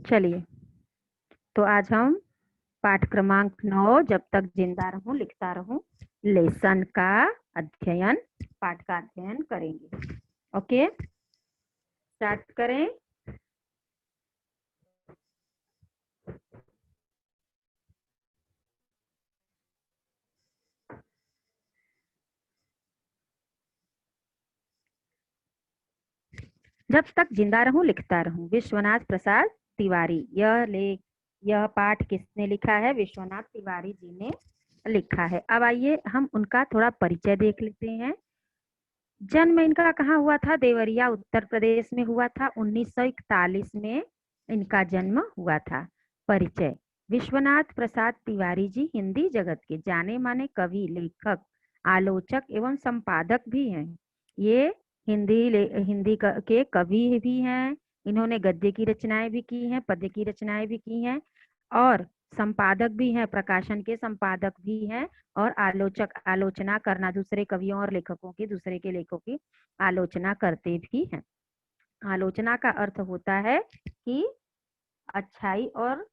चलिए, तो आज हम पाठ क्रमांक 9 जब तक जिंदा रहूं लिखता रहूं लेसन का अध्ययन पाठ का अध्ययन करेंगे। ओके, स्टार्ट करें। जब तक जिंदा रहूं लिखता रहूं, विश्वनाथ प्रसाद तिवारी। यह पाठ किसने लिखा है? विश्वनाथ तिवारी जी ने लिखा है। अब आइए हम उनका थोड़ा परिचय देख लेते हैं। जन्म इनका कहाँ हुआ था? देवरिया उत्तर प्रदेश में हुआ था। 1941 में इनका जन्म हुआ था। परिचय: विश्वनाथ प्रसाद तिवारी जी हिंदी जगत के जाने माने कवि, लेखक, आलोचक एवं संपादक भी हैं। ये हिंदी के कवि भी हैं। इन्होंने गद्य की रचनाएं भी की हैं, पद्य की रचनाएं भी की हैं और संपादक भी हैं, प्रकाशन के संपादक भी हैं और आलोचना करना, दूसरे कवियों और लेखकों की, दूसरे के लेखकों की आलोचना करते भी हैं। आलोचना का अर्थ होता है कि अच्छाई और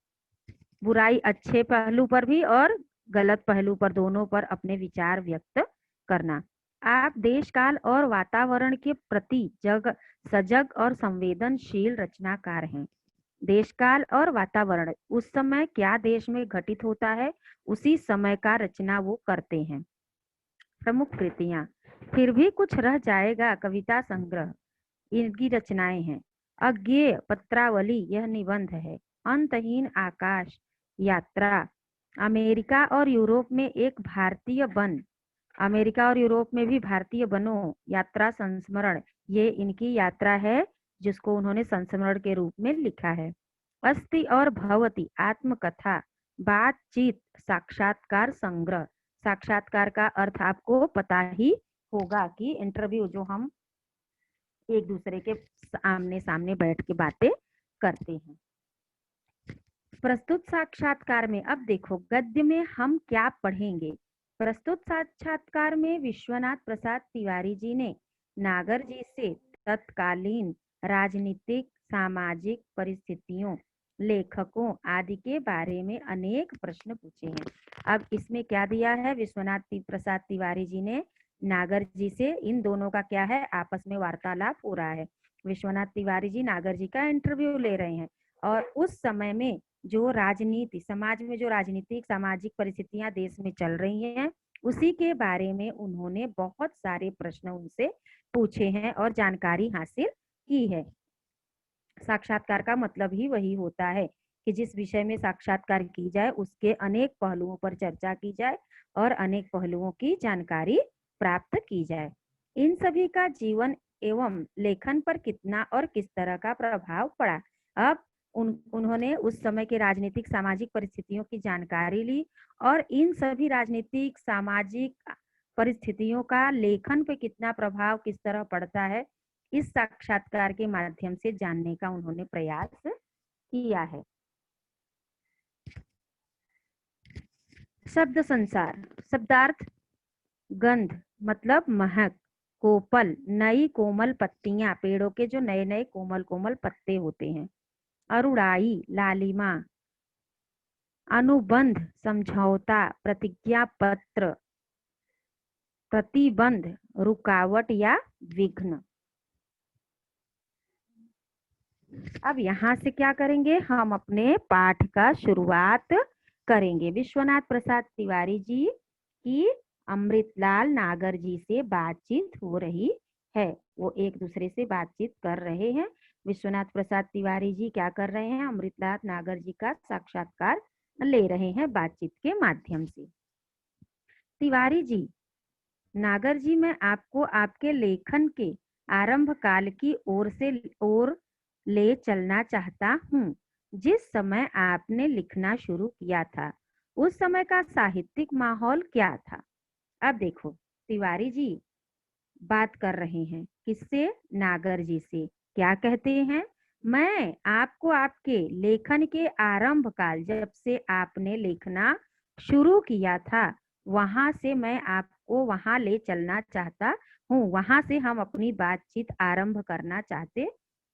बुराई, अच्छे पहलू पर भी और गलत पहलू पर, दोनों पर अपने विचार व्यक्त करना। आप देश काल और वातावरण के प्रति सजग और संवेदनशील रचनाकार हैं। देश काल और वातावरण, उस समय क्या देश में घटित होता है उसी समय का रचना वो करते हैं। प्रमुख कृतियां: फिर भी कुछ रह जाएगा कविता संग्रह, इनकी रचनाएं हैं। अज्ञेय पत्रावली, यह निबंध है। अंतहीन आकाश यात्रा, अमेरिका और यूरोप में एक भारतीय वन, अमेरिका और यूरोप में भी भारतीय वनों यात्रा संस्मरण, ये इनकी यात्रा है जिसको उन्होंने संस्मरण के रूप में लिखा है। अस्ति और भवती आत्मकथा, बातचीत, साक्षात्कार संग्रह। साक्षात्कार का अर्थ आपको पता ही होगा कि इंटरव्यू, जो हम एक दूसरे के आमने सामने बैठ के बातें करते हैं। प्रस्तुत साक्षात्कार में, अब देखो गद्य में हम क्या पढ़ेंगे। प्रस्तुत साक्षात्कार में विश्वनाथ प्रसाद तिवारी जी ने नागर जी से तत्कालीन राजनीतिक, सामाजिक परिस्थितियों, लेखकों आदि के बारे में अनेक प्रश्न पूछे हैं। अब इसमें क्या दिया है? विश्वनाथ प्रसाद तिवारी जी ने नागर जी से, इन दोनों का क्या है? आपस में वार्तालाप हो रहा है। विश्वनाथ तिवारी जी नागर जी का इंटरव्यू ले रहे हैं और उस समय में जो राजनीति, समाज में जो राजनीतिक सामाजिक परिस्थितियां देश में चल रही हैं, उसी के बारे में उन्होंने बहुत सारे प्रश्न उनसे पूछे हैं और जानकारी हासिल की है। साक्षात्कार का मतलब ही वही होता है कि जिस विषय में साक्षात्कार की जाए उसके अनेक पहलुओं पर चर्चा की जाए और अनेक पहलुओं की जानकारी प्राप्त की जाए। इन सभी का जीवन एवं लेखन पर कितना और किस तरह का प्रभाव पड़ा। अब उन्होंने उस समय के राजनीतिक सामाजिक परिस्थितियों की जानकारी ली और इन सभी राजनीतिक सामाजिक परिस्थितियों का लेखन पे कितना प्रभाव, किस तरह पड़ता है, इस साक्षात्कार के माध्यम से जानने का उन्होंने प्रयास किया है। शब्द संसार, शब्दार्थ: गंध मतलब महक, कोपल नई कोमल पत्तियां, पेड़ों के जो नए नए कोमल कोमल पत्ते होते हैं। अरुणाई लालिमा, अनुबंध समझौता, प्रतिज्ञा पत्र, प्रतिबंध रुकावट या विघ्न। अब यहाँ से क्या करेंगे? हम अपने पाठ का शुरुआत करेंगे। विश्वनाथ प्रसाद तिवारी जी की अमृतलाल नागर जी से बातचीत हो रही है। वो एक दूसरे से बातचीत कर रहे हैं। विश्वनाथ प्रसाद तिवारी जी क्या कर रहे हैं? अमृतलाल नागर जी का साक्षात्कार ले रहे हैं बातचीत के माध्यम से। तिवारी जी: नागर जी, मैं आपको आपके लेखन के आरंभ काल की ओर ले चलना चाहता हूँ। जिस समय आपने लिखना शुरू किया था उस समय का साहित्यिक माहौल क्या था? अब देखो, तिवारी जी बात कर रहे हैं किससे? नागर जी से। क्या कहते हैं? मैं आपको आपके लेखन के आरंभ काल, जब से आपने लिखना शुरू किया था, वहां से मैं आपको वहां ले चलना चाहता हूँ। वहां से हम अपनी बातचीत आरंभ करना चाहते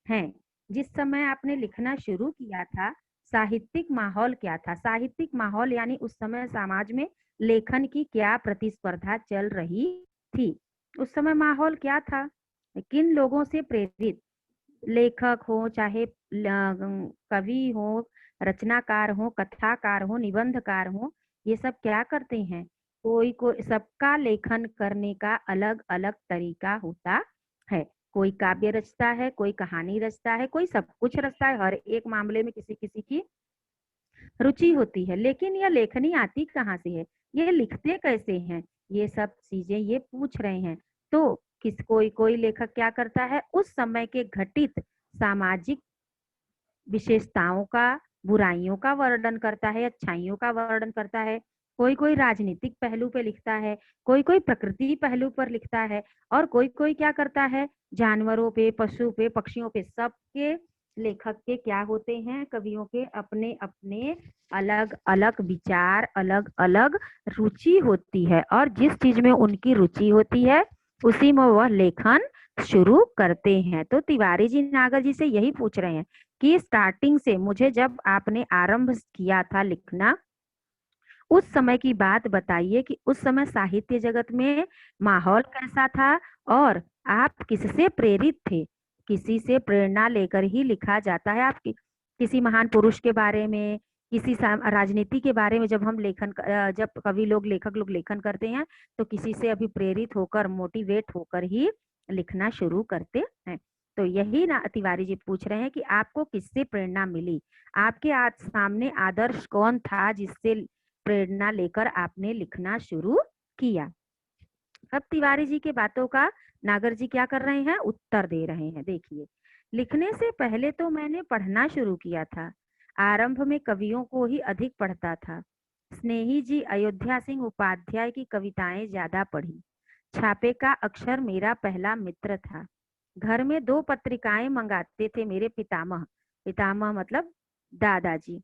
हैं। जिस समय आपने लिखना शुरू किया था, साहित्यिक माहौल क्या था? साहित्यिक माहौल यानी उस समय समाज में लेखन की क्या प्रतिस्पर्धा चल रही थी? उस समय माहौल क्या था? किन लोगों से प्रेरित, लेखक हो चाहे कवि हो, रचनाकार हो, कथाकार हो, निबंधकार हो, ये सब क्या करते हैं? कोई कोई सबका लेखन करने का अलग अलग तरीका होता है। कोई काव्य रचता है, कोई कहानी रचता है, कोई सब कुछ रचता है। हर एक मामले में किसी किसी की रुचि होती है। लेकिन यह लेखनी आती कहाँ से है, ये लिखते कैसे हैं, ये सब चीजें ये पूछ रहे हैं। तो कोई कोई लेखक क्या करता है, उस समय के घटित सामाजिक विशेषताओं का, बुराइयों का वर्णन करता है, अच्छाइयों का वर्णन करता है। कोई कोई राजनीतिक पहलू पे लिखता है, कोई कोई प्रकृति पहलू पर लिखता है, और कोई कोई क्या करता है, जानवरों पे, पशु पे, पक्षियों पे। सबके लेखक के क्या होते हैं, कवियों के अपने अपने अलग अलग विचार, अलग अलग रुचि होती है, और जिस चीज में उनकी रुचि होती है उसी में वह लेखन शुरू करते हैं। तो तिवारी जी नागर जी से यही पूछ रहे हैं कि स्टार्टिंग से, मुझे जब आपने आरंभ किया था लिखना, उस समय की बात बताइए कि उस समय साहित्य जगत में माहौल कैसा था, और आप किससे प्रेरित थे? किसी से प्रेरणा लेकर ही लिखा जाता है। आप किसी महान पुरुष के बारे में, किसी राजनीति के बारे में जब हम जब कवि लोग, लेखक लोग लेखन करते हैं, तो किसी से अभी प्रेरित होकर, मोटिवेट होकर ही लिखना शुरू करते हैं। तो यही ना तिवारी जी पूछ रहे हैं कि आपको किससे प्रेरणा मिली, आपके आज सामने आदर्श कौन था जिससे प्रेरणा लेकर आपने लिखना शुरू किया। अब तिवारी जी के बातों का नागर जी क्या कर रहे हैं, उत्तर दे रहे हैं। देखिए, लिखने से पहले तो मैंने पढ़ना शुरू किया था। आरंभ में कवियों को ही अधिक पढ़ता था। स्नेही जी, अयोध्या सिंह उपाध्याय की कविताएं ज्यादा पढ़ी। छापे का अक्षर मेरा पहला मित्र था। घर में 2 पत्रिकाएं मंगाते थे मेरे पितामह। पितामह मतलब दादाजी।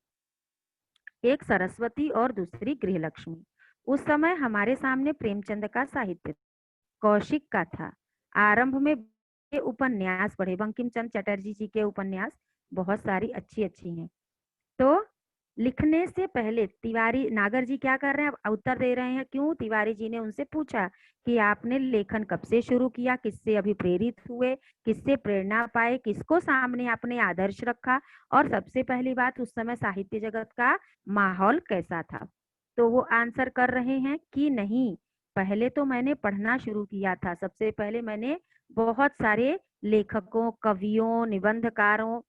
एक सरस्वती और दूसरी गृहलक्ष्मी। उस समय हमारे सामने प्रेमचंद का साहित्य, कौशिक का था। आरंभ में उपन्यास पढ़े, बंकिम चंद्र चटर्जी जी के उपन्यास बहुत सारी अच्छी अच्छी हैं। तो लिखने से पहले तिवारी नागर जी क्या कर रहे हैं, अब उत्तर दे रहे हैं। क्यों? तिवारी जी ने उनसे पूछा कि आपने लेखन कब से शुरू किया, किससे अभी प्रेरित हुए, किससे प्रेरणा पाए, किसको सामने आपने आदर्श रखा, और सबसे पहली बात, उस समय साहित्य जगत का माहौल कैसा था? तो वो आंसर कर रहे हैं कि नहीं, पहले तो मैंने पढ़ना शुरू किया था। सबसे पहले मैंने बहुत सारे लेखकों, कवियों, निबंधकारों,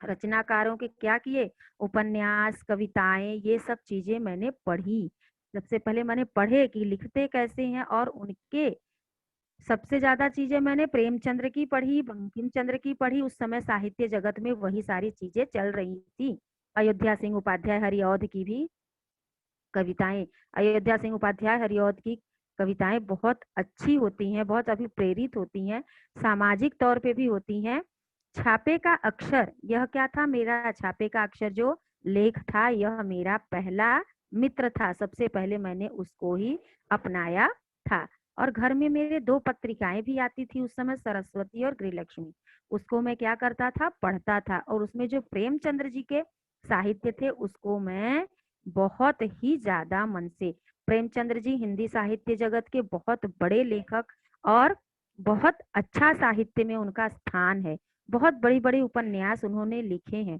रचनाकारों के क्या किए, उपन्यास, कविताएं, ये सब चीजें मैंने पढ़ी। सबसे पहले मैंने पढ़े कि लिखते कैसे हैं, और उनके सबसे ज्यादा चीजें मैंने प्रेमचंद्र की पढ़ी, बंकिम चंद्र की पढ़ी। उस समय साहित्य जगत में वही सारी चीजें चल रही थी। अयोध्या सिंह उपाध्याय, हरिऔध की भी कविताएं, अयोध्या सिंह उपाध्याय, हरिऔध की कविताएं बहुत अच्छी होती हैं, बहुत अभिप्रेरित होती हैं, सामाजिक तौर पे भी होती हैं। छापे का अक्षर, यह क्या था, मेरा छापे का अक्षर जो लेख था, यह मेरा पहला मित्र था। सबसे पहले मैंने उसको ही अपनाया था। और घर में मेरे 2 पत्रिकाएं भी आती थी उस समय, सरस्वती और गृहलक्ष्मी। उसको मैं क्या करता था, पढ़ता था, और उसमें जो प्रेमचंद्र जी के साहित्य थे उसको मैं बहुत ही ज्यादा मन से, प्रेमचंद्र जी हिंदी साहित्य जगत के बहुत बड़े लेखक, और बहुत अच्छा साहित्य में उनका स्थान है। बहुत बड़ी बड़ी उपन्यास उन्होंने लिखे हैं।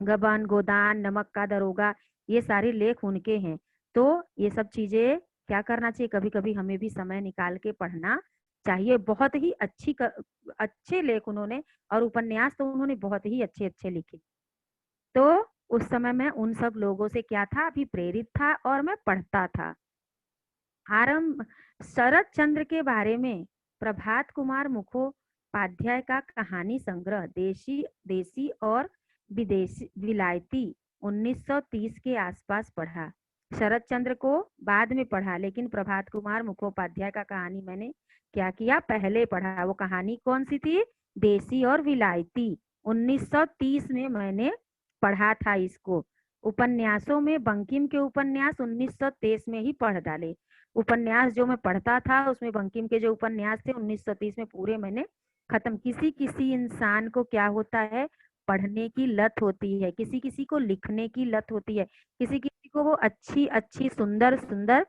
गबन, गोदान, नमक का दरोगा, ये सारे लेख उनके हैं। तो ये सब चीजें क्या करना चाहिए, कभी कभी हमें भी समय निकाल के पढ़ना चाहिए। बहुत ही अच्छे लेख उन्होंने, और उपन्यास तो उन्होंने बहुत ही अच्छे अच्छे लिखे। तो उस समय मैं उन सब लोगों से क्या था, अभी प्रेरित था, और मैं पढ़ता था। आरंभ शरद चंद्र के बारे में प्रभात कुमार मुखोपाध्याय का कहानी संग्रह देशी देसी और विदेशी विलायती 1930 के आसपास पढ़ा। शरद चंद्र को बाद में पढ़ा, लेकिन प्रभात कुमार मुखोपाध्याय का कहानी मैंने क्या किया, पहले पढ़ा। वो कहानी कौन सी थी, देसी और विलायती, 1930 में मैंने पढ़ा था इसको। उपन्यासों में बंकिम के उपन्यास 1923 में ही पढ़ डाले। उपन्यास जो मैं पढ़ता था उसमें बंकिम के जो उपन्यास थे 1930 में पूरे मैंने खत्म। किसी किसी इंसान को क्या होता है, पढ़ने की लत होती है, किसी किसी को लिखने की लत होती है, किसी किसी को वो अच्छी अच्छी सुंदर सुंदर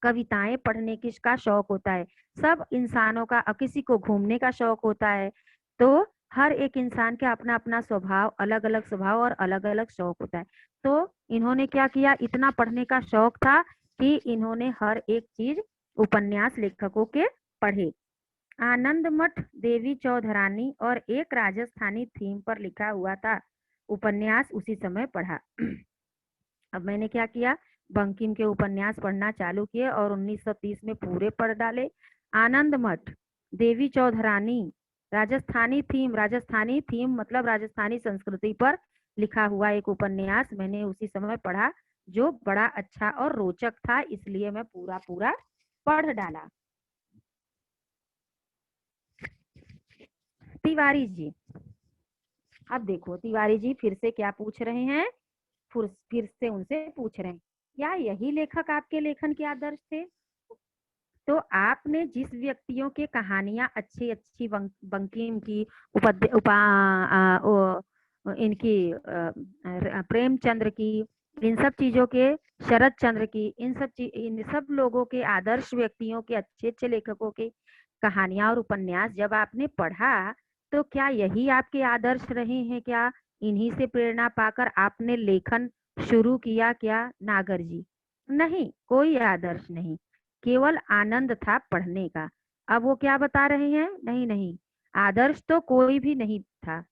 कविताएं पढ़ने की का शौक होता है। सब इंसानों का, किसी को घूमने का शौक होता है। तो हर एक इंसान का अपना अपना स्वभाव, अलग अलग स्वभाव और अलग अलग शौक होता है। तो इन्होंने क्या किया, इतना पढ़ने का शौक था कि इन्होंने हर एक चीज उपन्यास लेखकों के पढ़े। आनंद मठ देवी चौधरानी और एक राजस्थानी थीम पर लिखा हुआ था उपन्यास उसी समय पढ़ा। अब मैंने क्या किया, बंकिम के उपन्यास पढ़ना चालू किए और 1930 में पूरे पढ़ डाले। आनंद मठ देवी चौधरानी राजस्थानी थीम मतलब राजस्थानी संस्कृति पर लिखा हुआ एक उपन्यास मैंने उसी समय पढ़ा, जो बड़ा अच्छा और रोचक था, इसलिए मैं पूरा पूरा पढ़ डाला। तिवारी जी, अब देखो तिवारी जी फिर से क्या पूछ रहे हैं, फिर से उनसे पूछ रहे हैं, क्या यही लेखक आपके लेखन के आदर्श थे? तो आपने जिस व्यक्तियों के कहानियां अच्छी अच्छी बंकिम की, उपद्य उपा इनकी प्रेमचंद्र की, इन सब चीजों के, शरद चंद्र की, इन सब लोगों के, आदर्श व्यक्तियों के, अच्छे अच्छे लेखकों के कहानियां और उपन्यास जब आपने पढ़ा, तो क्या यही आपके आदर्श रहे हैं क्या? इन्हीं से प्रेरणा पाकर आपने लेखन शुरू किया क्या नागर जी? नहीं, कोई आदर्श नहीं, केवल आनंद था पढ़ने का। अब वो क्या बता रहे हैं, नहीं नहीं, आदर्श तो कोई भी नहीं था,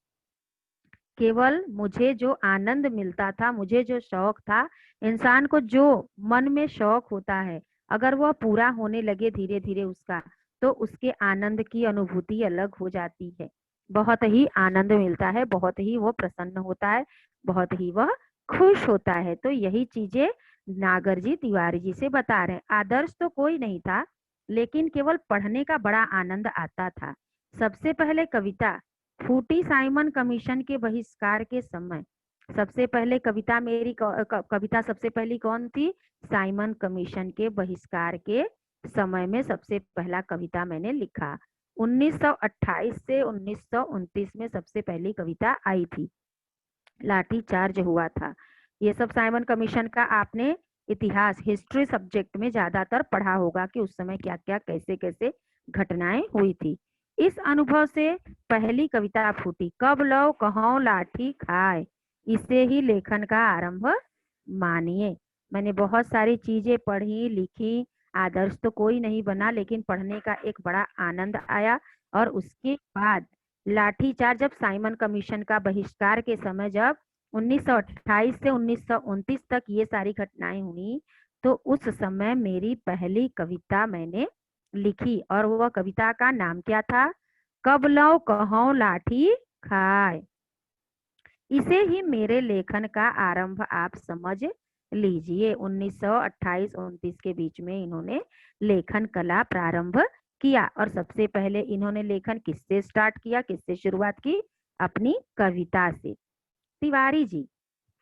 केवल मुझे जो आनंद मिलता था, मुझे जो शौक था, इंसान को जो मन में शौक होता है, अगर वह पूरा होने लगे धीरे धीरे उसका, तो उसके आनंद की अनुभूति अलग हो जाती है। बहुत ही आनंद मिलता है, बहुत ही वो प्रसन्न होता है, बहुत ही वह खुश होता है। तो यही चीजें नागर जी तिवारी जी से बता रहे हैं। आदर्श तो कोई नहीं था, लेकिन केवल पढ़ने का बड़ा आनंद आता था। सबसे पहले कविता फूटी साइमन कमीशन के बहिष्कार के समय। सबसे पहले कविता मेरी कविता सबसे पहली कौन थी? साइमन कमीशन के बहिष्कार के समय में सबसे पहला कविता मैंने लिखा। 1928 से 1929 में सबसे पहली कविता आई थी, लाठी चार्ज हुआ था। ये सब साइमन कमीशन का आपने इतिहास, हिस्ट्री सब्जेक्ट में ज्यादातर पढ़ा होगा कि उस समय क्या क्या कैसे कैसे घटनाएं हुई थी। इस अनुभव से पहली कविता फूटी, कब लौ कहो लाठी खाए, इसे ही लेखन का आरंभ मानिए। मैंने बहुत सारी चीजें पढ़ी लिखी, आदर्श तो कोई नहीं बना, लेकिन पढ़ने का एक बड़ा आनंद आया। और उसके बाद लाठीचार्ज, जब साइमन कमीशन का बहिष्कार के समय, जब 1928 से 1929 तक ये सारी घटनाएं हुई, तो उस समय मेरी पहली कविता मैंने लिखी, और वह कविता का नाम क्या था? कब लौ कहो लाठी खाए। इसे ही मेरे लेखन का आरंभ आप समझ लीजिए। 1928-29 के बीच में इन्होंने लेखन कला प्रारंभ किया, और सबसे पहले इन्होंने लेखन किससे स्टार्ट किया, किससे शुरुआत की? अपनी कविता से। तिवारी जी,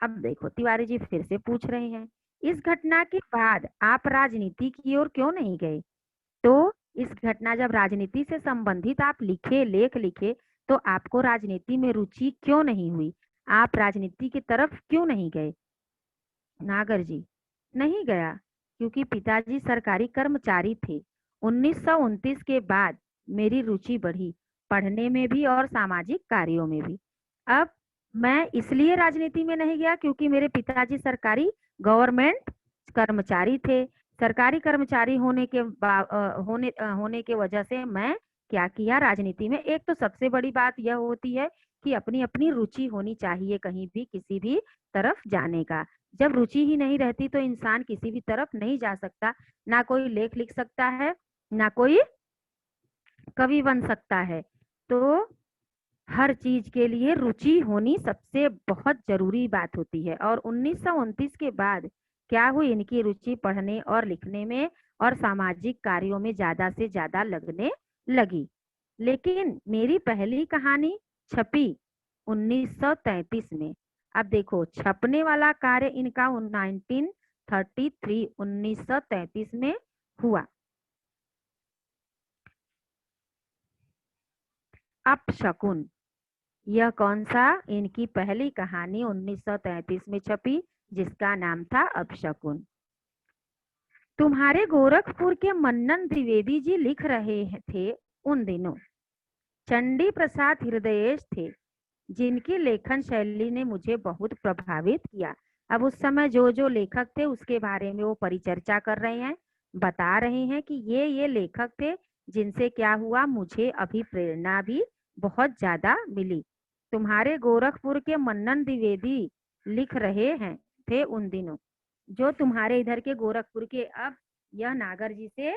अब देखो तिवारी जी फिर से पूछ रहे हैं, इस घटना के बाद आप राजनीति की ओर क्यों नहीं गए? तो इस घटना, जब राजनीति से संबंधित आप लिखे, लेख लिखे, तो आपको राजनीति में रुचि क्यों नहीं हुई? आप राजनीति की तरफ क्यों नहीं गए? नागर जी, नहीं गया क्योंकि पिताजी सरकारी कर्मचारी थे। 1929 के बाद मेरी रुचि बढ़ी, पढ़ने में भी और सामाजिक कार्यों में भी। अब मैं इसलिए राजनीति में नहीं गया क्योंकि मेरे पिताजी सरकारी गवर्नमेंट कर्मचारी थे। सरकारी कर्मचारी होने के वजह से मैं क्या किया, राजनीति में। एक तो सबसे बड़ी बात यह होती है कि अपनी अपनी रुचि होनी चाहिए कहीं भी किसी भी तरफ जाने का। जब रुचि ही नहीं रहती तो इंसान किसी भी तरफ नहीं जा सकता, ना कोई लेख लिख सकता है, ना कोई कवि बन सकता है। तो हर चीज के लिए रुचि होनी सबसे बहुत जरूरी बात होती है। और 1929 के बाद क्या हुई, इनकी रुचि पढ़ने और लिखने में और सामाजिक कार्यों में ज्यादा से ज्यादा लगने लगी। लेकिन मेरी पहली कहानी छपी 1933 में। अब देखो, छपने वाला कार्य इनका 1933 में हुआ। अपशकुन। यह कौन सा? इनकी पहली कहानी 1933 में छपी, जिसका नाम था अपशकुन। तुम्हारे गोरखपुर के मन्नन द्विवेदी जी लिख रहे थे उन दिनों। चंडी प्रसाद हृदयेश थे, जिनकी लेखन शैली ने मुझे बहुत प्रभावित किया। अब उस समय जो जो लेखक थे उसके बारे में वो परिचर्चा कर रहे हैं, बता रहे हैं कि ये लेखक थे जिनसे क्या हुआ, मुझे अभी प्रेरणा भी बहुत ज्यादा मिली। तुम्हारे गोरखपुर के मन्नन द्विवेदी लिख रहे हैं थे उन दिनों। जो तुम्हारे इधर के गोरखपुर के, अब यह नागर जी से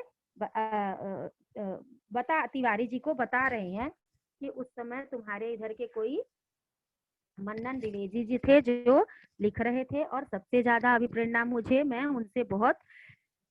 बता तिवारी जी को बता रहे हैं कि उस समय तुम्हारे इधर के कोई मन्नन द्विवेदी जी थे जो लिख रहे थे, और सबसे ज्यादा अभिप्रेरणा मुझे, मैं उनसे बहुत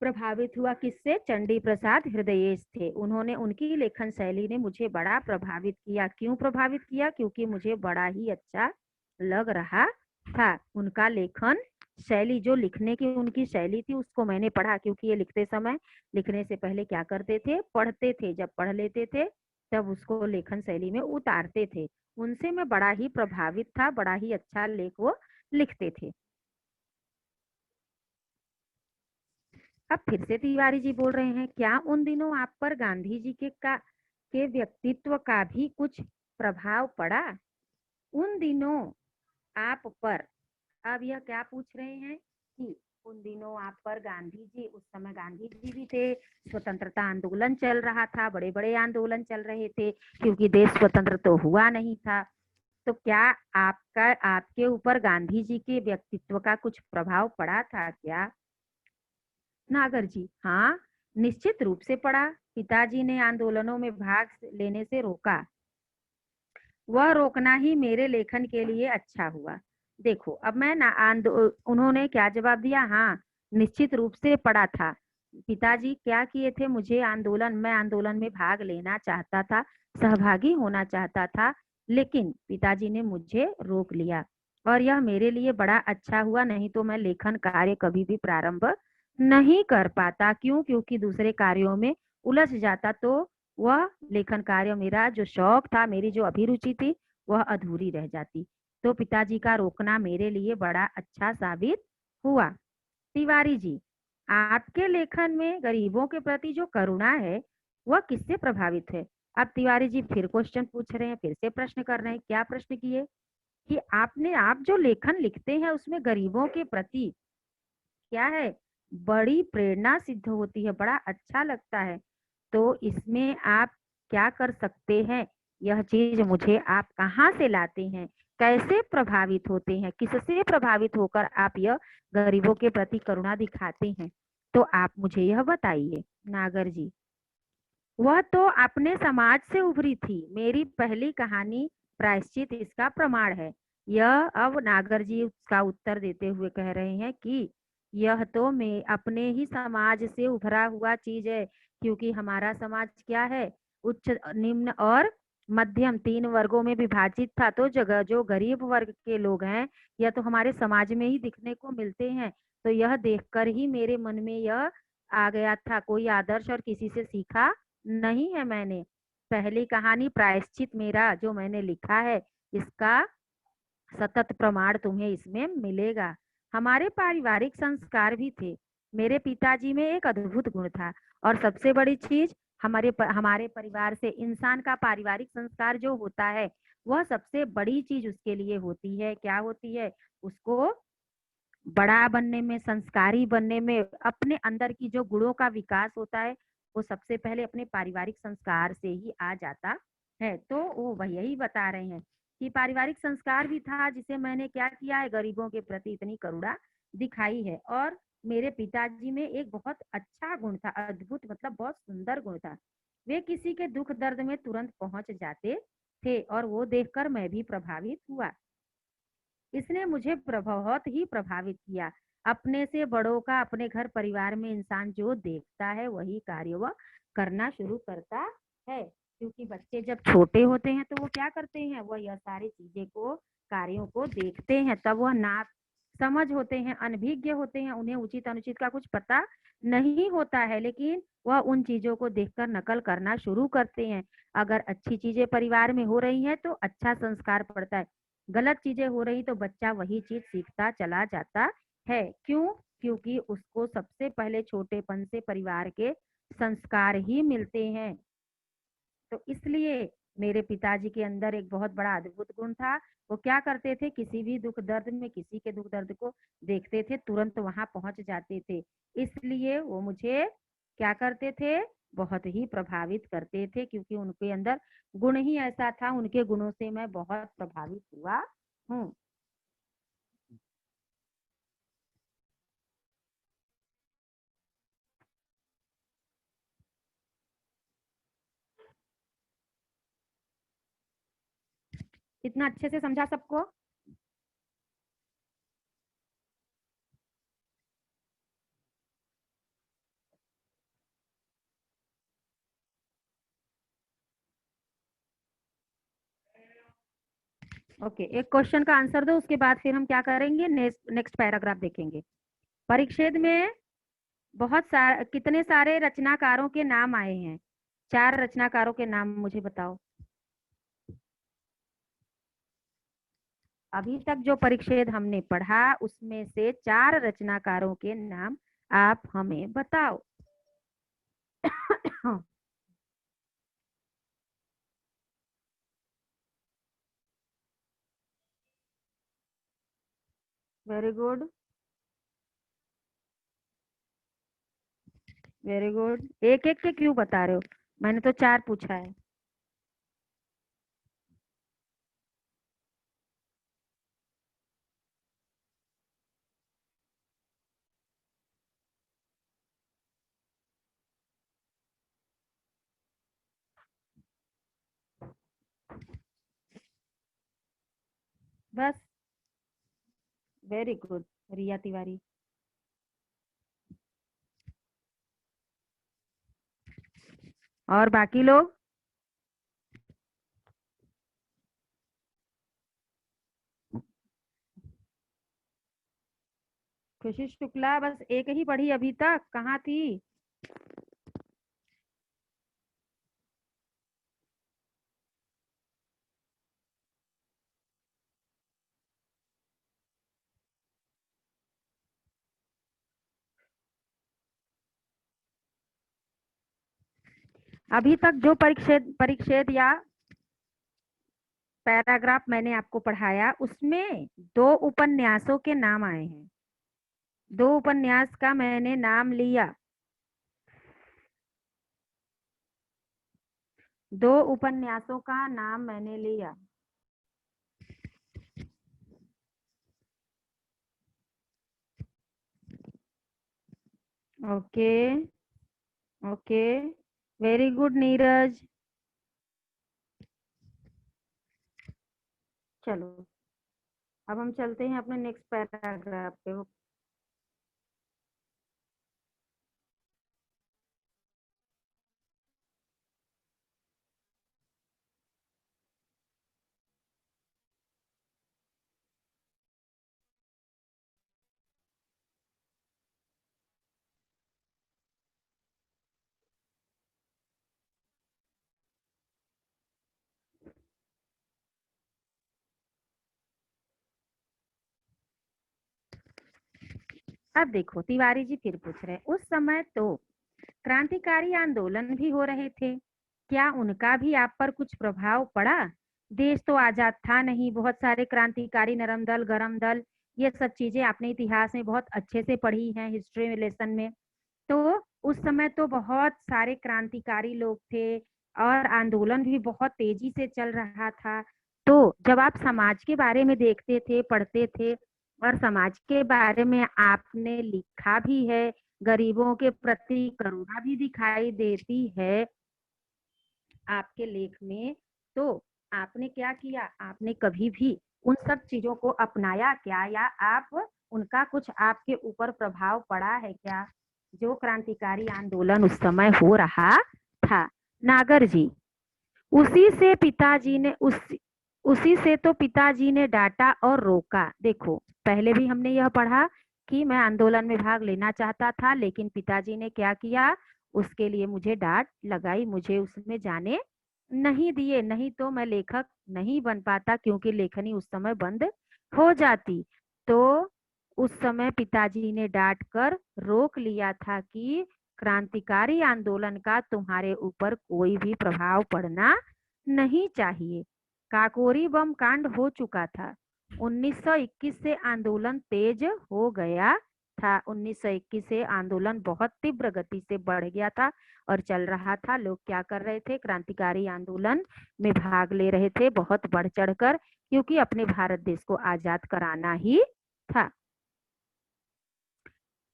प्रभावित हुआ। किससे? चंडी प्रसाद हृदयेश थे। उन्होंने, उनकी लेखन शैली ने मुझे बड़ा प्रभावित किया। क्यों प्रभावित किया? क्योंकि मुझे बड़ा ही अच्छा लग रहा था उनका लेखन शैली। जो लिखने की उनकी शैली थी उसको मैंने पढ़ा, क्योंकि ये लिखते समय, लिखने से पहले क्या करते थे, पढ़ते थे। जब पढ़ लेते थे तब उसको लेखन शैली में उतारते थे। उनसे मैं बड़ा ही प्रभावित था, बड़ा ही अच्छा लेख वो लिखते थे। अब फिर से तिवारी जी बोल रहे हैं, क्या उन दिनों आप पर गांधी जी के व्यक्तित्व का भी कुछ प्रभाव पड़ा? उन दिनों आप पर, अब यह क्या पूछ रहे हैं कि उन दिनों आप पर गांधी जी, उस समय गांधी जी भी थे, स्वतंत्रता आंदोलन चल रहा था, बड़े बड़े आंदोलन चल रहे थे, क्योंकि देश स्वतंत्र तो हुआ नहीं था। तो क्या आपका, आपके ऊपर गांधी जी के व्यक्तित्व का कुछ प्रभाव पड़ा था क्या? नागर जी, हाँ, निश्चित रूप से पड़ा। पिताजी ने आंदोलनों में भाग लेने से रोका। वह रोकना ही मेरे लेखन के लिए अच्छा हुआ। देखो, अब मैं ना उन्होंने क्या जवाब दिया? हाँ, निश्चित रूप से पड़ा था। पिताजी क्या किए थे? मुझे मैं आंदोलन में भाग लेना चाहता था, सहभागी होना चाहता था, लेकिन पिताजी ने मुझे रोक लिया, और यह मेरे लिए बड़ा अच्छा हुआ। नहीं तो मैं लेखन कार्य कभी भी प्रारंभ नहीं कर पाता। क्यों? क्योंकि दूसरे कार्यों में उलझ जाता, तो वह लेखन कार्य, मेरा जो शौक था, मेरी जो अभिरुचि थी, वह अधूरी रह जाती। तो पिताजी का रोकना मेरे लिए बड़ा अच्छा साबित हुआ। तिवारी जी, आपके लेखन में गरीबों के प्रति जो करुणा है वह किससे प्रभावित है? अब तिवारी जी फिर क्वेश्चन पूछ रहे हैं, फिर से प्रश्न कर रहे हैं। क्या प्रश्न किए? कि आप जो लेखन लिखते हैं उसमें गरीबों के प्रति क्या है, बड़ी प्रेरणा सिद्ध होती है, बड़ा अच्छा लगता है। तो इसमें आप क्या कर सकते हैं? यह चीज मुझे आप कहाँ से लाते हैं? कैसे प्रभावित होते हैं? किससे प्रभावित होकर आप यह गरीबों के प्रति करुणा दिखाते हैं? तो आप मुझे यह बताइए। नागर जी, वह तो अपने समाज से उभरी थी। मेरी पहली कहानी प्रायश्चित इसका प्रमाण है। यह, अब नागर जी उसका उत्तर देते हुए कह रहे हैं कि यह तो मैं अपने ही समाज से उभरा हुआ चीज है, क्योंकि हमारा समाज क्या है, उच्च, निम्न और मध्यम, 3 वर्गों में विभाजित था। तो जगह जो गरीब वर्ग के लोग हैं, यह तो हमारे समाज में ही दिखने को मिलते हैं। तो यह देखकर ही मेरे मन में यह आ गया था, कोई आदर्श और किसी से सीखा नहीं है मैंने। पहली कहानी प्रायश्चित मेरा जो मैंने लिखा है, इसका सतत प्रमाण तुम्हें इसमें मिलेगा। हमारे पारिवारिक संस्कार भी थे। मेरे पिताजी में एक अद्भुत गुण था, और सबसे बड़ी चीज, हमारे परिवार से इंसान का पारिवारिक संस्कार जो होता है, वह सबसे बड़ी चीज उसके लिए होती है। क्या होती है? उसको बड़ा बनने में, संस्कारी बनने में, अपने अंदर की जो गुणों का विकास होता है, वो सबसे पहले अपने पारिवारिक संस्कार से ही आ जाता है। तो वो वह यही बता रहे हैं कि पारिवारिक संस्कार भी था, जिसे मैंने क्या किया है, गरीबों के प्रति इतनी करुणा दिखाई है। और मेरे पिताजी में एक बहुत अच्छा गुण था, अद्भुत मतलब बहुत सुंदर गुण था। वे किसी के दुख दर्द में तुरंत पहुंच जाते थे, और वो देखकर मैं भी प्रभावित हुआ। इसने मुझे बहुत ही प्रभावित किया। अपने से बड़ों का अपने घर परिवार में इंसान जो देखता है वही कार्य वह करना शुरू करता है। क्योंकि बच्चे जब छोटे होते हैं तो वो क्या करते हैं, वह यह सारी चीजें को, कार्यों को देखते हैं, तब वह नाप समझ होते हैं, अनभिज्ञ होते हैं, उन्हें उचित अनुचित का कुछ पता नहीं होता है, लेकिन वह उन चीजों को देखकर नकल करना शुरू करते हैं। अगर अच्छी चीजें परिवार में हो रही हैं तो अच्छा संस्कार पड़ता है, गलत चीजें हो रही तो बच्चा वही चीज सीखता चला जाता है। क्यों? क्योंकि उसको सबसे पहले छोटेपन से परिवार के संस्कार ही मिलते हैं। तो इसलिए मेरे पिताजी के अंदर एक बहुत बड़ा अद्भुत गुण था। वो क्या करते थे, किसी भी दुख दर्द में किसी के दुख दर्द को देखते थे, तुरंत वहां पहुंच जाते थे। इसलिए वो मुझे क्या करते थे, बहुत ही प्रभावित करते थे, क्योंकि उनके अंदर गुण ही ऐसा था। उनके गुणों से मैं बहुत प्रभावित हुआ हूँ। इतना अच्छे से समझा सबको? ओके, एक क्वेश्चन का आंसर दो, उसके बाद फिर हम क्या करेंगे, नेक्स्ट पैराग्राफ देखेंगे। परिच्छेद में कितने सारे रचनाकारों के नाम आए हैं? 4 रचनाकारों के नाम मुझे बताओ। अभी तक जो परिच्छेद हमने पढ़ा उसमें से 4 रचनाकारों के नाम आप हमें बताओ। Very good, very good. एक एक के क्यों बता रहे हो? मैंने तो 4 पूछा है। बस, वेरी गुड। रिया तिवारी। और बाकी लोग? खुशी शुक्ला बस एक ही पढ़ी अभी तक, कहाँ थी? अभी तक जो परिच्छेद परिच्छेद या पैराग्राफ मैंने आपको पढ़ाया उसमें 2 उपन्यासों के नाम आए हैं। 2 उपन्यास का मैंने नाम लिया। 2 उपन्यासों का नाम मैंने लिया। Okay, okay, very good Neeraj. चलो, अब हम चलते हैं अपने नेक्स्ट पैराग्राफ पे। अब देखो, तिवारी जी फिर पूछ रहे हैं, उस समय तो क्रांतिकारी आंदोलन भी हो रहे थे, क्या उनका भी आप पर कुछ प्रभाव पड़ा? देश तो आजाद था नहीं, बहुत सारे क्रांतिकारी, नरम दल, गरम दल, ये सब चीजें आपने इतिहास में बहुत अच्छे से पढ़ी हैं, हिस्ट्री लेसन में। तो उस समय तो बहुत सारे क्रांतिकारी लोग थे और आंदोलन भी बहुत तेजी से चल रहा था। तो जब आप समाज के बारे में देखते थे, पढ़ते थे, और समाज के बारे में आपने लिखा भी है, गरीबों के प्रति करुणा भी दिखाई देती है आपके लेख में, तो आपने क्या किया, आपने कभी भी उन सब चीजों को अपनाया क्या, या आप उनका कुछ आपके ऊपर प्रभाव पड़ा है क्या, जो क्रांतिकारी आंदोलन उस समय हो रहा था? नागर जी, उसी से पिताजी ने उसी से तो पिताजी ने डांटा और रोका। देखो, पहले भी हमने यह पढ़ा कि मैं आंदोलन में भाग लेना चाहता था, लेकिन पिताजी ने क्या किया, उसके लिए मुझे डांट लगाई, मुझे उसमें जाने नहीं दिए। नहीं तो मैं लेखक नहीं बन पाता, क्योंकि लेखनी उस समय बंद हो जाती। तो उस समय पिताजी ने डांट कर रोक लिया था कि क्रांतिकारी आंदोलन का तुम्हारे ऊपर कोई भी प्रभाव पड़ना नहीं चाहिए। काकोरी बम कांड हो चुका था। 1921 से आंदोलन तेज हो गया था। 1921 से आंदोलन बहुत तीव्र गति से बढ़ गया था और चल रहा था। लोग क्या कर रहे थे, क्रांतिकारी आंदोलन में भाग ले रहे थे बहुत बढ़ चढ़कर, क्योंकि अपने भारत देश को आजाद कराना ही था।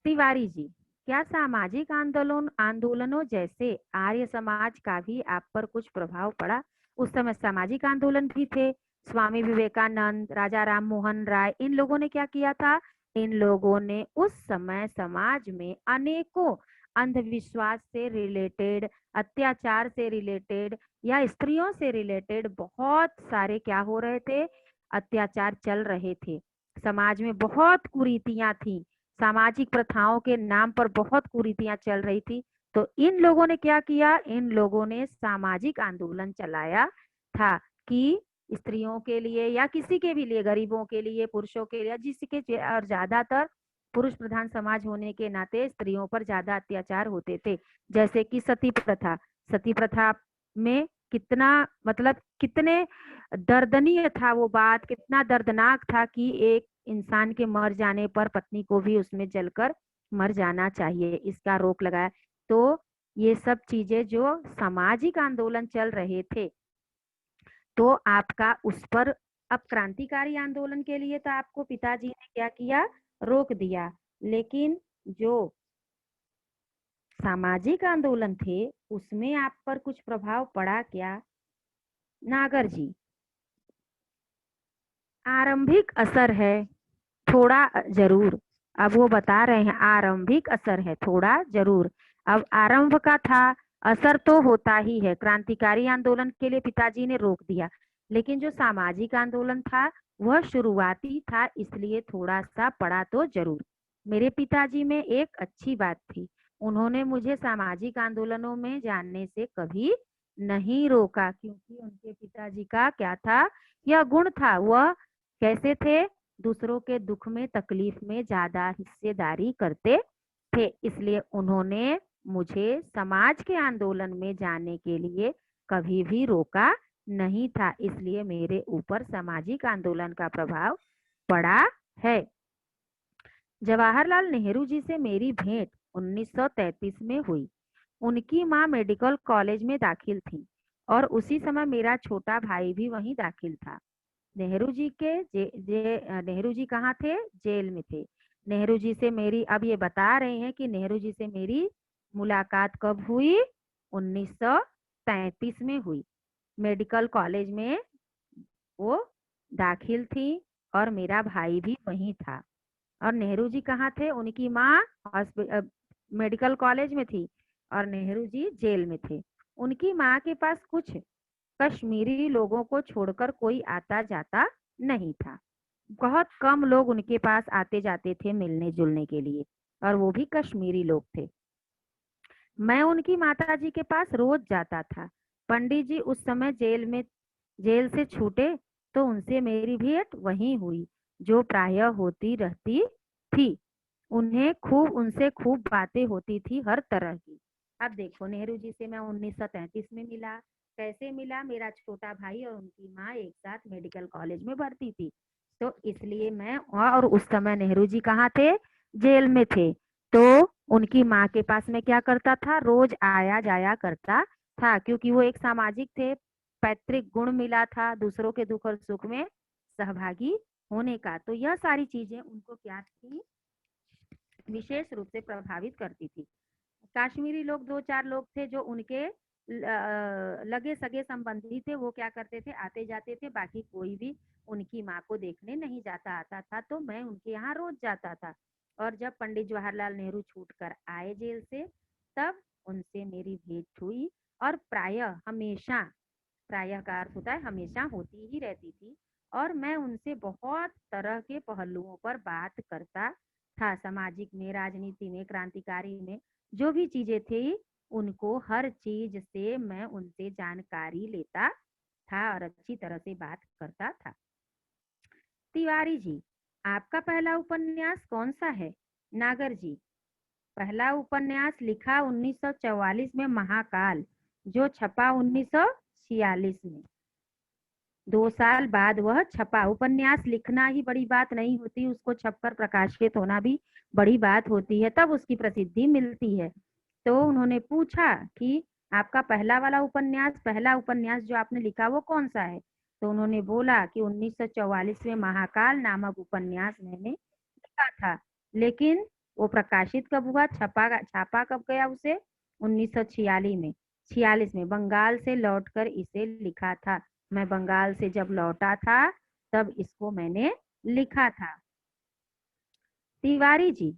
तिवारी जी, क्या सामाजिक आंदोलनों जैसे आर्य समाज का भी आप पर कुछ प्रभाव पड़ा? उस समय सामाजिक आंदोलन भी थे। स्वामी विवेकानंद, राजा राम मोहन राय, इन लोगों ने क्या किया था, इन लोगों ने उस समय समाज में अनेकों अंधविश्वास से रिलेटेड, अत्याचार से रिलेटेड या स्त्रियों से रिलेटेड बहुत सारे क्या हो रहे थे, अत्याचार चल रहे थे। समाज में बहुत कुरीतियां थी, सामाजिक प्रथाओं के नाम पर बहुत कुरीतियां चल रही थी। तो इन लोगों ने क्या किया, इन लोगों ने सामाजिक आंदोलन चलाया था कि स्त्रियों के लिए या किसी के भी लिए, गरीबों के लिए, पुरुषों के लिए, जिसके और ज्यादातर पुरुष प्रधान समाज होने के नाते स्त्रियों पर ज्यादा अत्याचार होते थे। जैसे कि सती प्रथा। सती प्रथा में कितना, मतलब कितने दर्दनीय था वो बात, कितना दर्दनाक था कि एक इंसान के मर जाने पर पत्नी को भी उसमें जलकर मर जाना चाहिए, इसका रोक लगाया। तो ये सब चीजें जो सामाजिक आंदोलन चल रहे थे, तो आपका उस पर, अब क्रांतिकारी आंदोलन के लिए तो आपको पिताजी ने क्या किया, रोक दिया, लेकिन जो सामाजिक आंदोलन थे उसमें आप पर कुछ प्रभाव पड़ा क्या? नागर जी, आरंभिक असर है थोड़ा जरूर। अब वो बता रहे हैं आरंभिक असर है थोड़ा जरूर। अब आरंभ का था, असर तो होता ही है। क्रांतिकारी आंदोलन के लिए पिताजी ने रोक दिया, लेकिन जो सामाजिक आंदोलन था वह शुरुआती था, इसलिए थोड़ा सा पड़ा तो जरूर। मेरे पिताजी में एक अच्छी बात थी, उन्होंने मुझे सामाजिक आंदोलनों में जानने से कभी नहीं रोका, क्योंकि उनके पिताजी का क्या था, यह गुण था। वह कैसे थे, दूसरों के दुख में, तकलीफ में ज्यादा हिस्सेदारी करते थे, इसलिए उन्होंने मुझे समाज के आंदोलन में जाने के लिए कभी भी रोका नहीं था। इसलिए मेरे ऊपर सामाजिक आंदोलन का प्रभाव पड़ा है। जवाहरलाल नेहरू जी से मेरी भेंट 1933 में हुई। उनकी माँ मेडिकल कॉलेज में दाखिल थी और उसी समय मेरा छोटा भाई भी वहीं दाखिल था। नेहरू जी के नेहरू जी कहाँ थे, जेल में थे। नेहरू जी से मेरी, अब ये बता रहे हैं कि नेहरू जी से मेरी मुलाकात कब हुई, 1933 में हुई। मेडिकल कॉलेज में वो दाखिल थी और मेरा भाई भी वहीं था। और नेहरू जी कहाँ थे, उनकी माँ मेडिकल कॉलेज में थी और नेहरू जी जेल में थे। उनकी माँ के पास कुछ कश्मीरी लोगों को छोड़कर कोई आता जाता नहीं था। बहुत कम लोग उनके पास आते जाते थे मिलने जुलने के लिए, और वो भी कश्मीरी लोग थे। मैं उनकी माताजी के पास रोज जाता था। पंडित जी उस समय जेल से छूटे, तो उनसे मेरी भेंट वहीं हुई, जो प्रायः होती रहती थी। उनसे खूब बातें होती थी हर तरह की। अब देखो, नेहरू जी से मैं 1933 में मिला। कैसे मिला, मेरा छोटा भाई और उनकी माँ एक साथ मेडिकल कॉलेज में भर्ती थी, तो इसलिए मैं, और उस समय नेहरू जी कहाँ थे, जेल में थे। तो उनकी माँ के पास में क्या करता था, रोज आया जाया करता था, क्योंकि वो एक सामाजिक थे। पैतृक गुण मिला था दूसरों के दुख और सुख में सहभागी होने का। तो यह सारी चीजें उनको क्या थी, विशेष रूप से प्रभावित करती थी। कश्मीरी लोग दो चार लोग थे जो उनके लगे सगे संबंधी थे, वो क्या करते थे, आते जाते थे, बाकी कोई भी उनकी माँ को देखने नहीं जाता आता था। तो मैं उनके यहाँ रोज जाता था। और जब पंडित जवाहरलाल नेहरू छूट कर आए जेल से, तब उनसे मेरी भेंट हुई। और प्रायः हमेशा, प्रायः का अर्थ होता है हमेशा, होती ही रहती थी। और मैं उनसे बहुत तरह के पहलुओं पर बात करता था। सामाजिक में, राजनीति में, क्रांतिकारी में जो भी चीजें थी, उनको हर चीज से मैं उनसे जानकारी लेता था और अच्छी तरह से बात करता था। तिवारी जी, आपका पहला उपन्यास कौन सा है? नागर जी, पहला उपन्यास लिखा 1944 में महाकाल, जो छपा 1946 में। 2 साल बाद वह छपा। उपन्यास लिखना ही बड़ी बात नहीं होती, उसको छपकर प्रकाशित होना भी बड़ी बात होती है, तब उसकी प्रसिद्धि मिलती है। तो उन्होंने पूछा कि आपका पहला उपन्यास जो आपने लिखा वो कौन सा है? तो उन्होंने बोला कि 1944 में महाकाल नामक उपन्यास मैंने लिखा था। लेकिन वो प्रकाशित कब हुआ, छापा कब गया उसे? 1946 में। 46 में बंगाल से लौटकर इसे लिखा था। मैं बंगाल से जब लौटा था तब इसको मैंने लिखा था। तिवारी जी,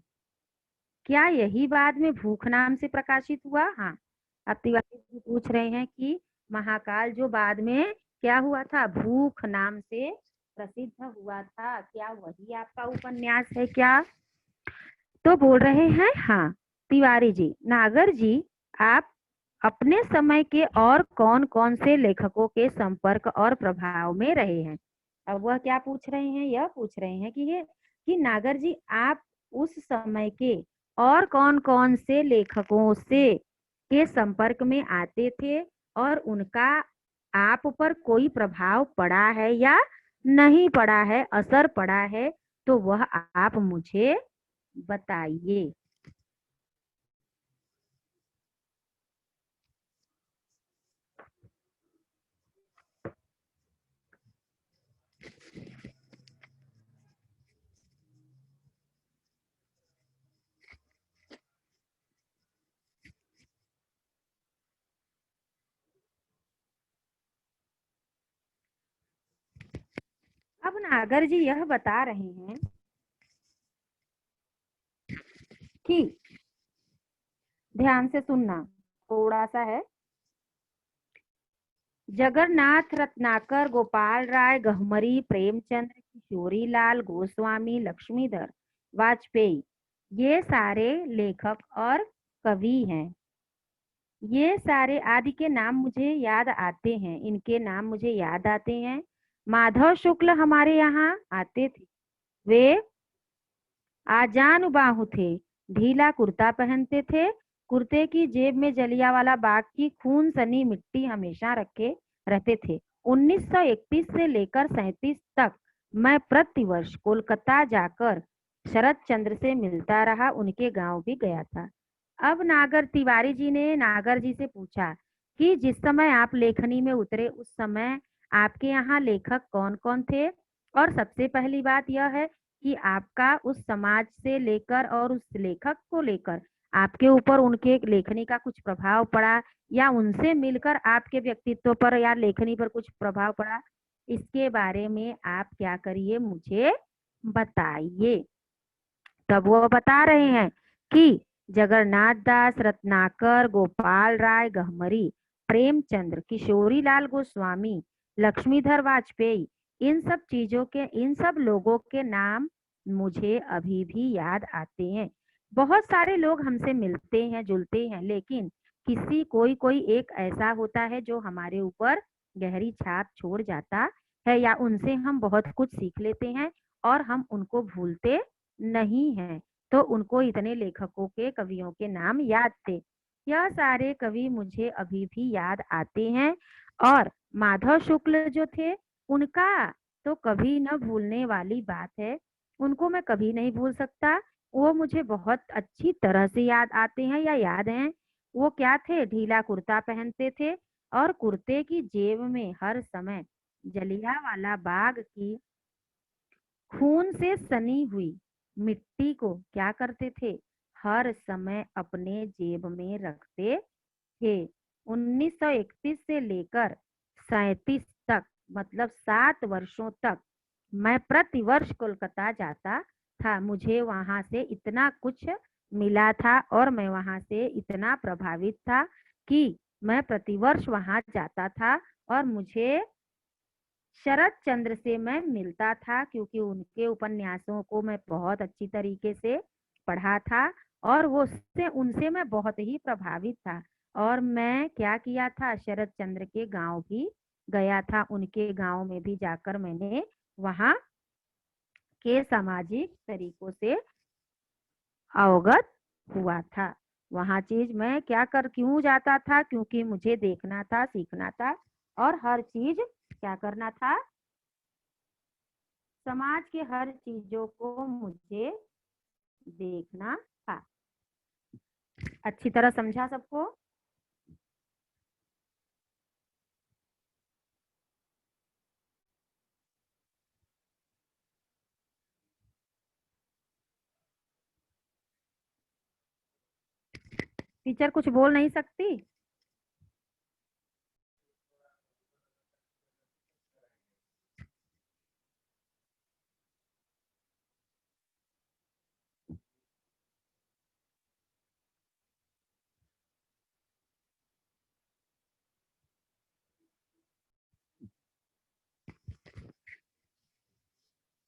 क्या यही बाद में भूख नाम से प्रकाशित हुआ? हाँ, अब तिवारी जी पूछ रहे हैं कि महाकाल जो बाद में क्या हुआ था, भूख नाम से प्रसिद्ध हुआ था, क्या वही आपका उपन्यास है क्या? तो बोल रहे हैं हाँ। तिवारी जी, नागर जी, आप अपने समय के और कौन कौन से लेखकों के संपर्क और प्रभाव में रहे हैं? अब वह क्या पूछ रहे हैं? यह पूछ रहे हैं कि नागर जी, आप उस समय के और कौन कौन से लेखकों से के संपर्क में आते थे और उनका आप पर कोई प्रभाव पड़ा है या नहीं पड़ा है, असर पड़ा है, तो वह आप मुझे बताइए। अब नागर जी यह बता रहे हैं कि ध्यान से सुनना थोड़ा सा है। जगन्नाथ रत्नाकर, गोपाल राय, गहमरी, प्रेमचंद्र, किशोरी लाल गोस्वामी, लक्ष्मीधर वाजपेयी, ये सारे लेखक और कवि हैं। ये सारे आदि के नाम मुझे याद आते हैं, इनके नाम मुझे याद आते हैं। माधव शुक्ल हमारे यहाँ आते थे। वे आजान बाहु थे, ढीला कुर्ता पहनते थे। कुर्ते की जेब में जलियांवाला बाग की खून सनी मिट्टी हमेशा रखे रहते थे। 1931 से लेकर 37 तक मैं प्रतिवर्ष कोलकाता जाकर शरद चंद्र से मिलता रहा, उनके गांव भी गया था। अब नागर तिवारी जी ने नागर जी से पूछा कि जिस समय आप लेखनी में उतरे उस समय आपके यहाँ लेखक कौन कौन थे? और सबसे पहली बात यह है कि आपका उस समाज से लेकर और उस लेखक को लेकर आपके ऊपर उनके लेखनी का कुछ प्रभाव पड़ा, या उनसे मिलकर आपके व्यक्तित्व पर या लेखनी पर कुछ प्रभाव पड़ा, इसके बारे में आप क्या करिए, मुझे बताइए। तब वो बता रहे हैं कि जगन्नाथ दास, रत्नाकर, गोपाल राय, गहमरी, प्रेमचंद्र, किशोरी लाल गोस्वामी, लक्ष्मीधर वाजपेयी, इन सब लोगों के नाम मुझे अभी भी याद आते हैं। बहुत सारे लोग हमसे मिलते हैं, जुलते हैं, लेकिन कोई कोई एक ऐसा होता है जो हमारे ऊपर गहरी छाप छोड़ जाता है, या उनसे हम बहुत कुछ सीख लेते हैं और हम उनको भूलते नहीं है। तो उनको इतने लेखकों के, कवियों के नाम याद थे। यह सारे कवि मुझे अभी भी याद आते हैं। और माधव शुक्ल जो थे, उनका तो कभी न भूलने वाली बात है, उनको मैं कभी नहीं भूल सकता। वो मुझे बहुत अच्छी तरह से याद आते हैं या याद हैं। वो क्या थे? ढीला कुर्ता पहनते थे और कुर्ते की जेब में हर समय जलियांवाला बाग की खून से सनी हुई मिट्टी को क्या करते थे? हर समय अपने जेब में रखते थे। 1931 से लेकर 37 तक, मतलब 7 वर्षों तक मैं प्रतिवर्ष कोलकाता जाता था। मुझे वहां से इतना कुछ मिला था और मैं वहां से इतना प्रभावित था कि मैं प्रतिवर्ष वहां जाता था और मुझे शरद चंद्र से मैं मिलता था क्योंकि उनके उपन्यासों को मैं बहुत अच्छी तरीके से पढ़ा था और वो उससे उनसे मैं बहुत ही प्रभावित था। और मैं क्या किया था, शरद चंद्र के गांव भी गया था, उनके गांव में भी जाकर मैंने वहाँ के सामाजिक तरीकों से अवगत हुआ था। वहाँ चीज मैं क्या कर क्यों जाता था, क्योंकि मुझे देखना था, सीखना था और हर चीज क्या करना था, समाज के हर चीजों को मुझे देखना था। अच्छी तरह समझा सबको? टीचर कुछ बोल नहीं सकती?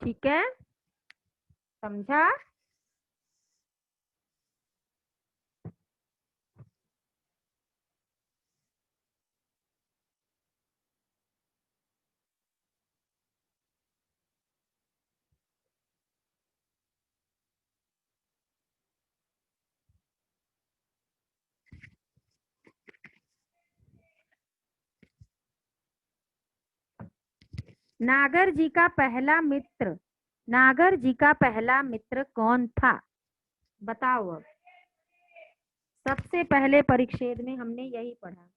ठीक है, समझा? नागर जी का पहला मित्र, नागर जी का पहला मित्र कौन था? बताओ अब। सबसे पहले परिच्छेद में हमने यही पढ़ा।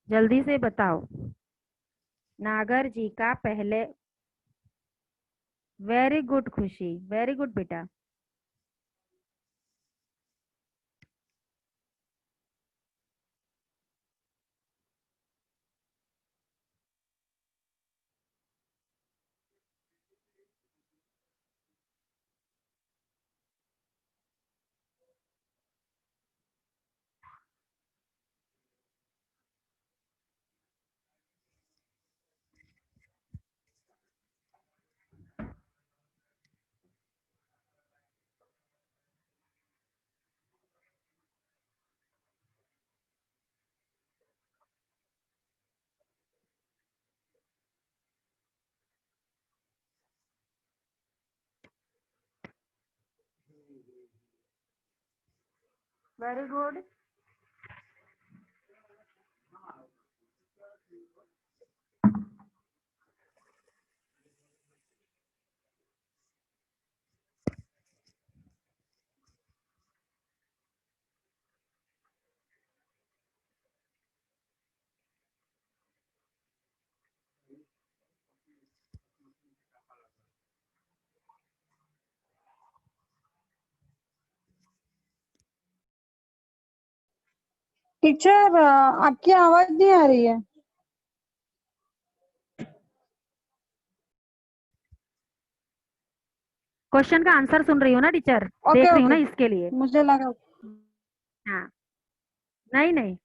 जल्दी से बताओ। नागर जी का पहले, वेरी गुड खुशी, वेरी गुड बेटा। Very good. टीचर आपकी आवाज नहीं आ रही है। क्वेश्चन का आंसर सुन रही हो ना टीचर? ओके देख रही हूँ ना ओके, इसके लिए। मुझे लगा। हाँ, नहीं नहीं,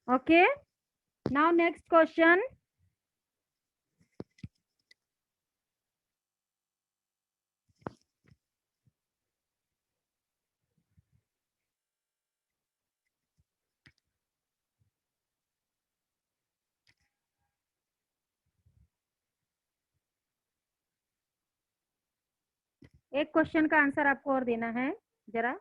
ओके। Now next question. एक क्वेश्चन का आंसर आपको और देना है जरा।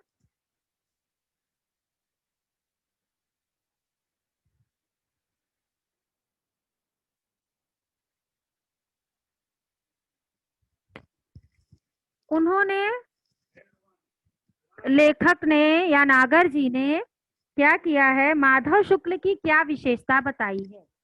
उन्होंने, लेखक ने या नागर जी ने क्या किया है, माधव शुक्ल की क्या विशेषता बताई है?